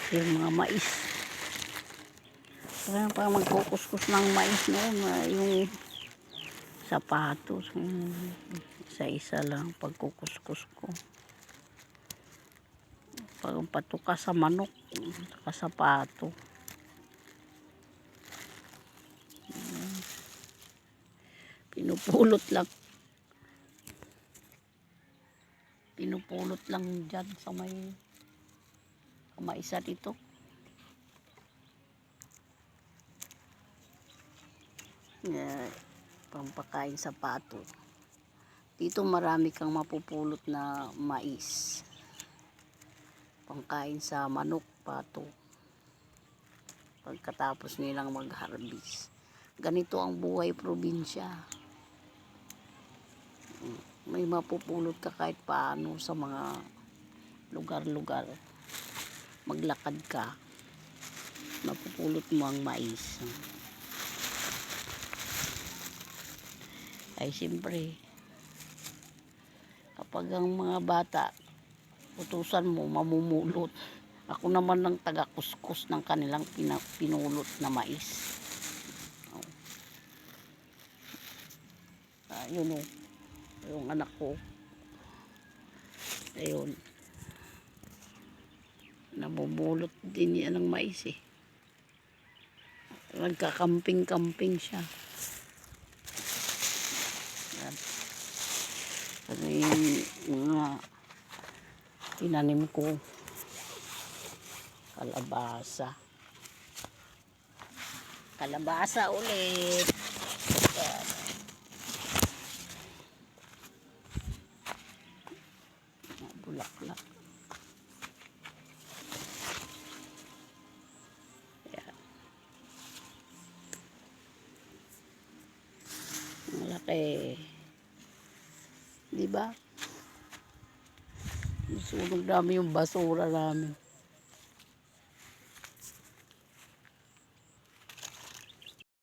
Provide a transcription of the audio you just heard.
yung mga mais. Kaya pa magkukuskus ng mais noon, yung sapatos, isa-isa lang pagkukuskus ko. Pag patuka sa manok, saka sapato. Pinupulot lang. Pinupulot lang dyan sa may isa dito. Pampakain sa pato. Dito marami kang mapupulot na mais. Pangkain sa manok, pato. Pagkatapos nilang mag-harvest. Ganito ang buhay probinsya. May mapupulot ka kahit paano sa mga lugar-lugar. Maglakad ka, mapupulot mo ang mais. Ay siyempre, kapag ang mga bata utusan mo, mamumulot. Ako naman ang taga-kuskus ng kanilang pinulot na mais. Yun o, yung anak ko. Ayun. Namumulot din yan ng mais eh. Nagkakamping-kamping siya. Yan. Kasi yung mga tinanim ko. Kalabasa. Kalabasa ulit. Yan. Bulaklak. Yan. Malaki. Diba? Sunog namin yung basura namin.